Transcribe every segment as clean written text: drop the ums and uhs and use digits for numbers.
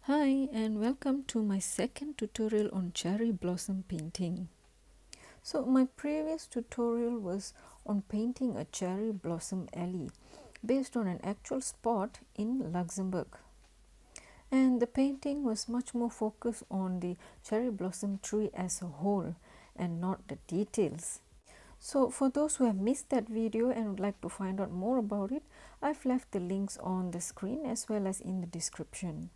Hi and welcome to my second tutorial on cherry blossom painting. So my previous tutorial was on painting a cherry blossom alley based on an actual spot in Luxembourg. And the painting was much more focused on the cherry blossom tree as a whole and not the details. So for those who have missed that video and would like to find out more about it, I've left the links on the screen as well as in the description.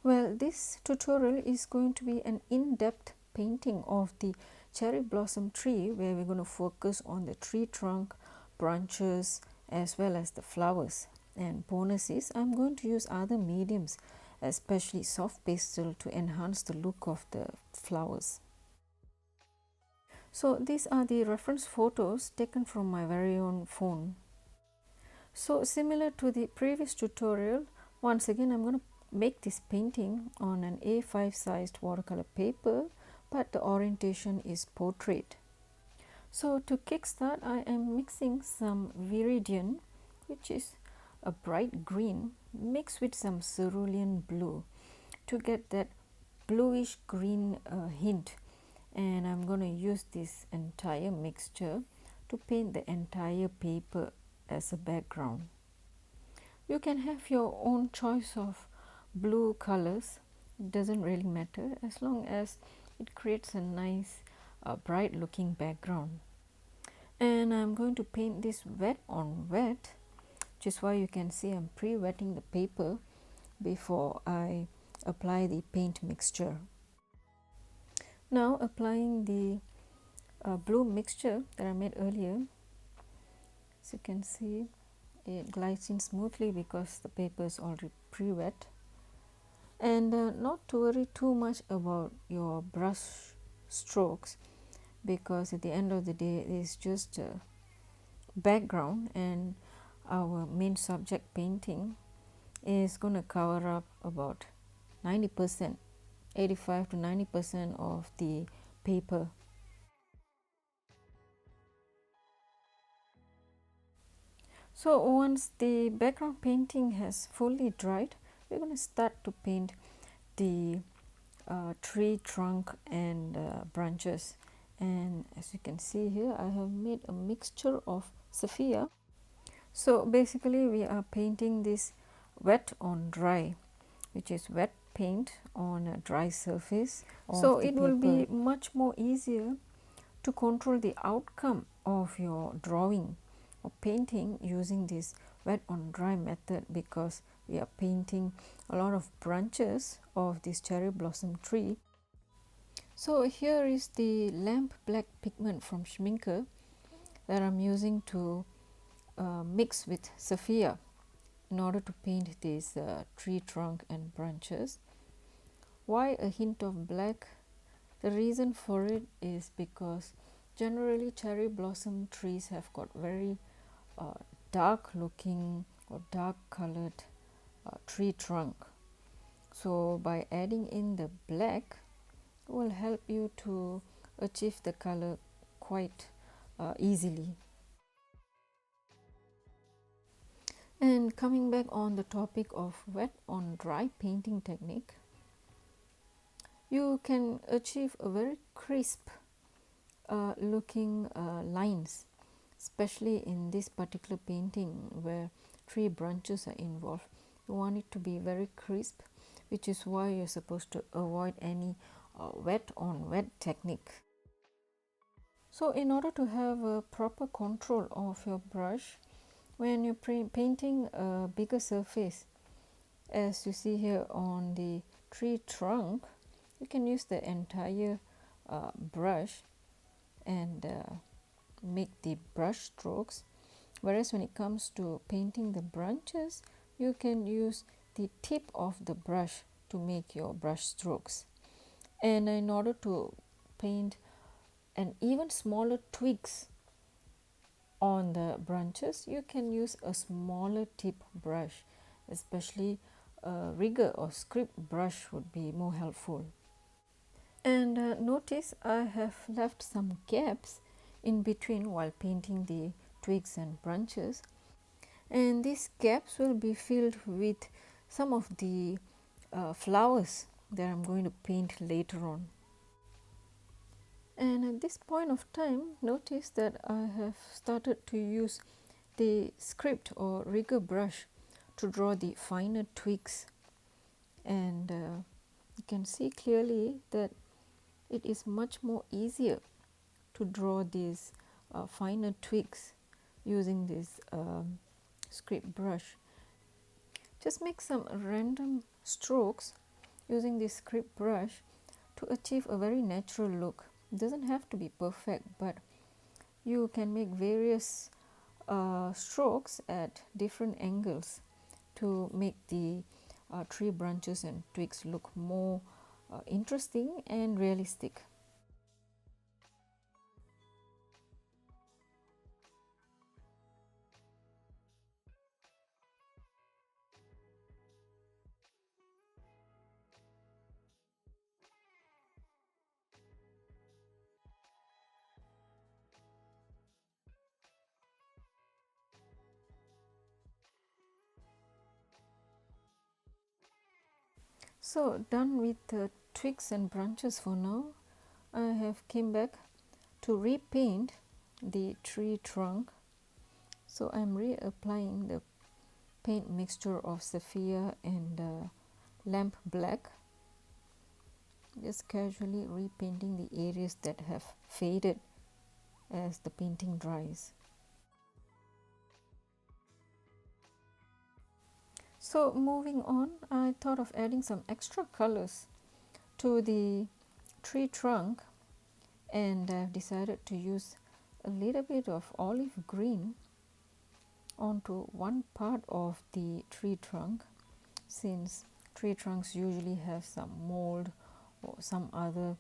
Well, this tutorial is going to be an in-depth painting of the cherry blossom tree where we're going to focus on the tree trunk, branches as well as the flowers. And bonus is I'm going to use other mediums, especially soft pastel, to enhance the look of the flowers. So these are the reference photos taken from my very own phone. So similar to the previous tutorial, once again I'm going to make this painting on an A5 sized watercolor paper, but the orientation is portrait. So to kickstart, I am mixing some viridian, which is a bright green, mixed with some cerulean blue to get that bluish green hint. And I'm going to use this entire mixture to paint the entire paper as a background. You can have your own choice of blue colors. It doesn't really matter as long as it creates a nice bright looking background. And I'm going to paint this wet on wet, which is why you can see I'm pre-wetting the paper before I apply the paint mixture. Now applying the blue mixture that I made earlier, as you can see it glides in smoothly because the paper is already pre-wet. And not to worry too much about your brush strokes, because at the end of the day it's just a background and our main subject painting is going to cover up about 90%, 85 to 90% of the paper. So once the background painting has fully dried, we're going to start to paint the tree trunk and branches. And as you can see here, I have made a mixture of sepia. So basically we are painting this wet on dry, which is wet paint on a dry surface. So it will be much more easier to control the outcome of your drawing or painting using this wet on dry method, because we are painting a lot of branches of this cherry blossom tree. So here is the lamp black pigment from Schminke that I'm using to mix with sepia in order to paint this tree trunk and branches. Why a hint of black? The reason for it is because generally cherry blossom trees have got very dark looking or dark colored tree trunk. So by adding in the black, it will help you to achieve the color quite easily. And coming back on the topic of wet on dry painting technique, you can achieve a very crisp looking lines, especially in this particular painting where tree branches are involved. You want it to be very crisp, which is why you're supposed to avoid any wet on wet technique. So in order to have a proper control of your brush when you're painting a bigger surface, as you see here on the tree trunk, you can use the entire brush and make the brush strokes, whereas when it comes to painting the branches, you can use the tip of the brush to make your brush strokes. And in order to paint an even smaller twigs on the branches, you can use a smaller tip brush, especially a rigger or script brush would be more helpful. And notice I have left some gaps in between while painting the twigs and branches, and these gaps will be filled with some of the flowers that I'm going to paint later on. And at this point of time, notice that I have started to use the script or rigger brush to draw the finer tweaks, and you can see clearly that it is much more easier to draw these finer tweaks using this script brush. Just make some random strokes using this script brush to achieve a very natural look. It doesn't have to be perfect, but you can make various strokes at different angles to make the tree branches and twigs look more interesting and realistic. So done with the twigs and branches for now. I have came back to repaint the tree trunk. So I am reapplying the paint mixture of sapphire and lamp black, just casually repainting the areas that have faded as the painting dries. So moving on, I thought of adding some extra colors to the tree trunk, and I've decided to use a little bit of olive green onto one part of the tree trunk, since tree trunks usually have some mold or some other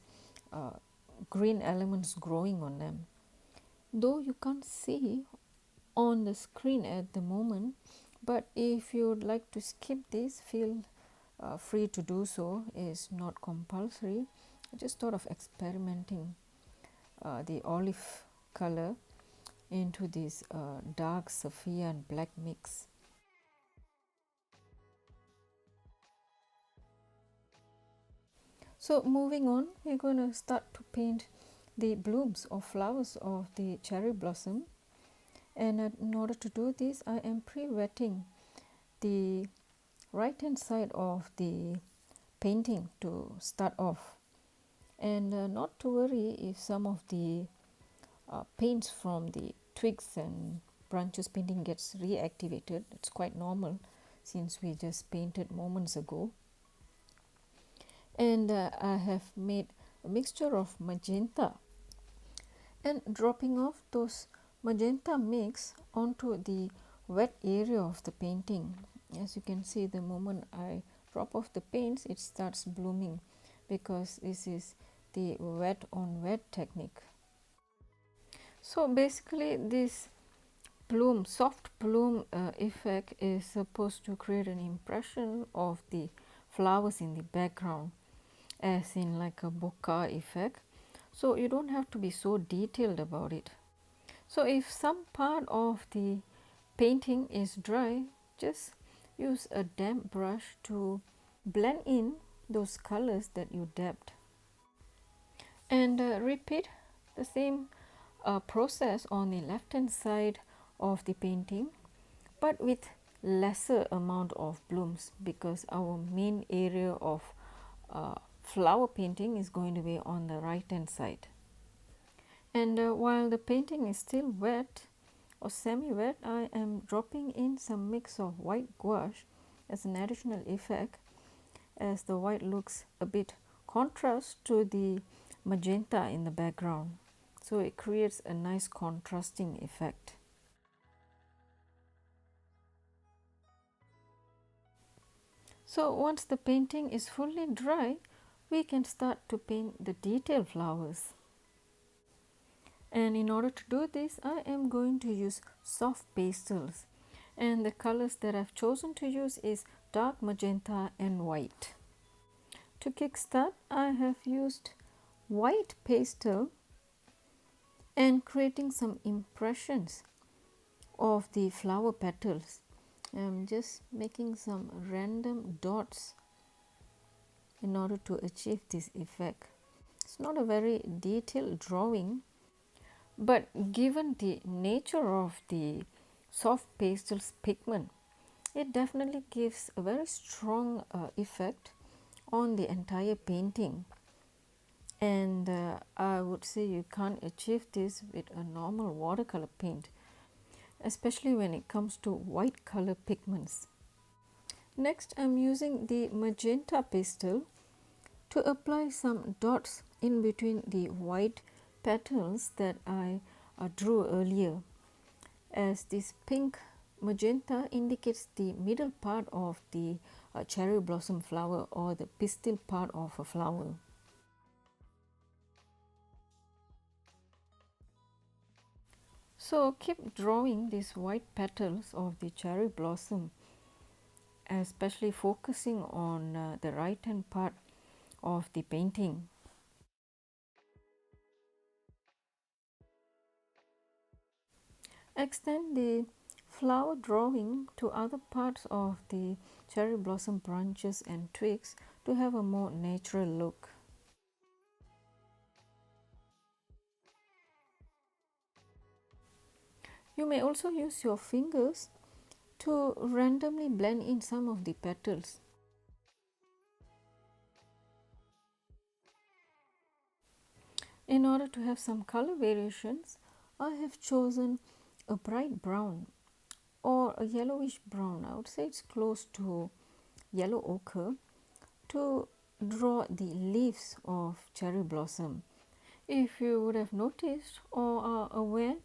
green elements growing on them. Though you can't see on the screen at the moment, but if you would like to skip this, feel free to do so. It's not compulsory. I just thought of experimenting the olive color into this dark sapphire and black mix. So moving on, we're going to start to paint the blooms or flowers of the cherry blossom, and in order to do this, I am pre-wetting the right hand side of the painting to start off. And not to worry if some of the paints from the twigs and branches painting gets reactivated. It's quite normal since we just painted moments ago. And I have made a mixture of magenta and dropping off those magenta mix onto the wet area of the painting. As you can see, the moment I drop off the paints, it starts blooming, because this is the wet on wet technique. So basically this bloom, soft bloom effect is supposed to create an impression of the flowers in the background, as in like a bokeh effect. So you don't have to be so detailed about it. So if some part of the painting is dry, just use a damp brush to blend in those colors that you dabbed, and repeat the same process on the left hand side of the painting, but with lesser amount of blooms, because our main area of flower painting is going to be on the right hand side. And while the painting is still wet or semi-wet, I am dropping in some mix of white gouache as an additional effect, as the white looks a bit contrast to the magenta in the background. So it creates a nice contrasting effect. So once the painting is fully dry, we can start to paint the detail flowers. And in order to do this, I am going to use soft pastels, and the colors that I've chosen to use is dark magenta and white. To kickstart, I have used white pastel and creating some impressions of the flower petals. I'm just making some random dots in order to achieve this effect. It's not a very detailed drawing, but given the nature of the soft pastels pigment, it definitely gives a very strong effect on the entire painting. And I would say you can't achieve this with a normal watercolor paint, especially when it comes to white color pigments. Next, I am using the magenta pastel to apply some dots in between the white petals that I drew earlier, as this pink magenta indicates the middle part of the cherry blossom flower, or the pistil part of a flower. So keep drawing these white petals of the cherry blossom, especially focusing on the right hand part of the painting. Extend the flower drawing to other parts of the cherry blossom branches and twigs to have a more natural look. You may also use your fingers to randomly blend in some of the petals. In order to have some color variations, I have chosen a bright brown or a yellowish brown. I would say it's close to yellow ochre, to draw the leaves of cherry blossom. If you would have noticed or are aware,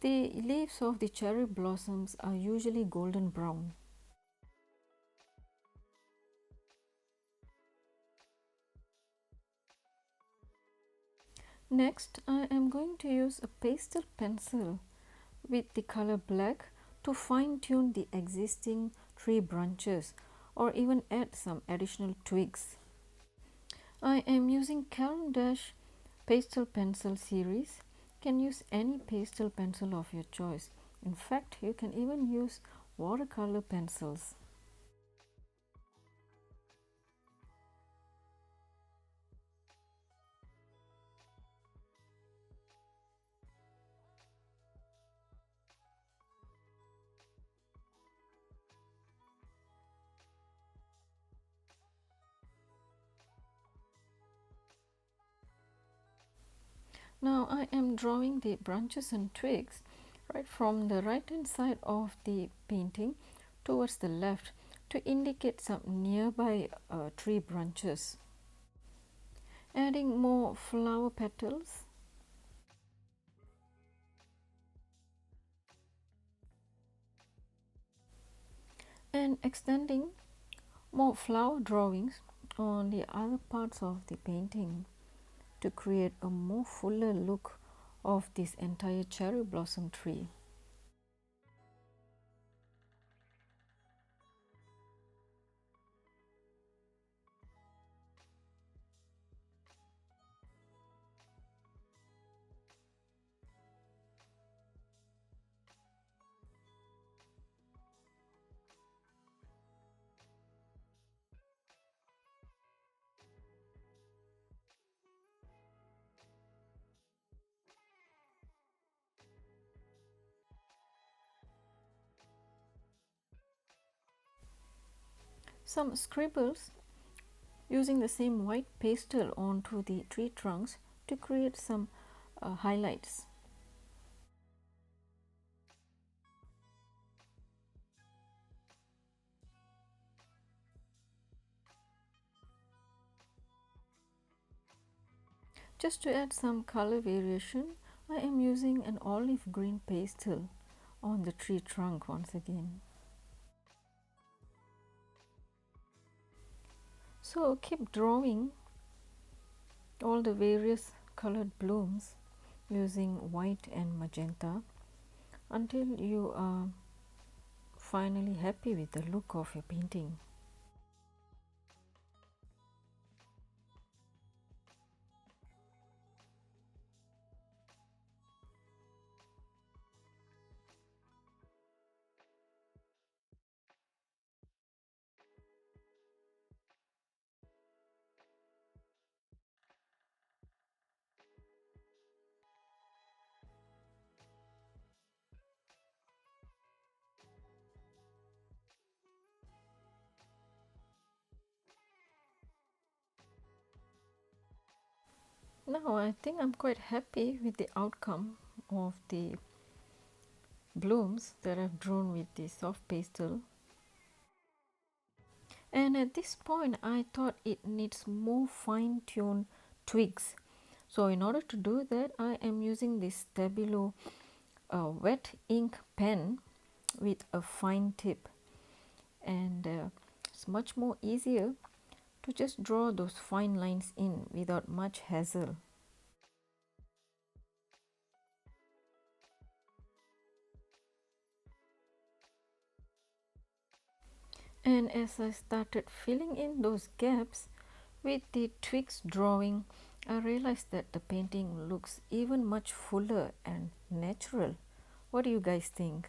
the leaves of the cherry blossoms are usually golden brown. Next, I am going to use a pastel pencil with the color black to fine tune the existing tree branches or even add some additional twigs. I am using Caran d'Ache pastel pencil series. You can use any pastel pencil of your choice. In fact, you can even use watercolor pencils. Now I am drawing the branches and twigs right from the right hand side of the painting towards the left to indicate some nearby tree branches. Adding more flower petals and extending more flower drawings on the other parts of the painting to create a more fuller look of this entire cherry blossom tree. Some scribbles using the same white pastel onto the tree trunks to create some highlights. Just to add some color variation, I am using an olive green pastel on the tree trunk once again. So keep drawing all the various colored blooms using white and magenta until you are finally happy with the look of your painting. Now I think I'm quite happy with the outcome of the blooms that I've drawn with the soft pastel. And at this point I thought it needs more fine-tuned twigs. So in order to do that, I am using this Stabilo wet ink pen with a fine tip, and it's much more easier to just draw those fine lines in without much hassle. And as I started filling in those gaps with the twigs drawing, I realized that the painting looks even much fuller and natural. What do you guys think?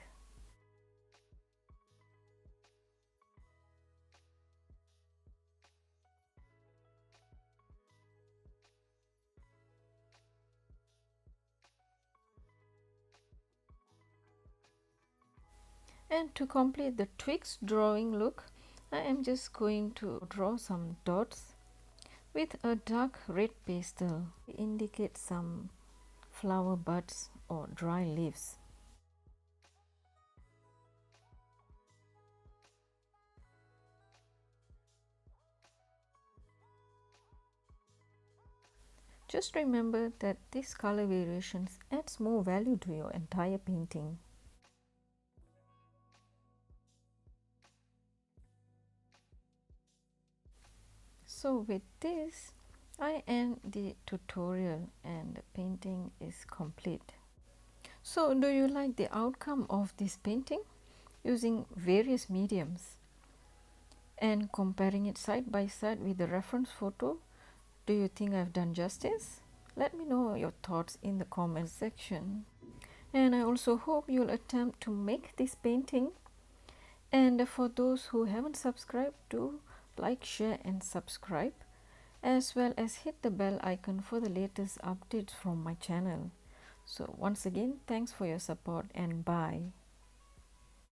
And to complete the twigs drawing look, I am just going to draw some dots with a dark red pastel to indicate some flower buds or dry leaves. Just remember that these color variations adds more value to your entire painting. So with this, I end the tutorial and the painting is complete. So do you like the outcome of this painting using various mediums and comparing it side by side with the reference photo? Do you think I've done justice? Let me know your thoughts in the comment section. And I also hope you'll attempt to make this painting. And for those who haven't subscribed, do like, share and subscribe, as well as hit the bell icon for the latest updates from my channel. So once again, thanks for your support and bye.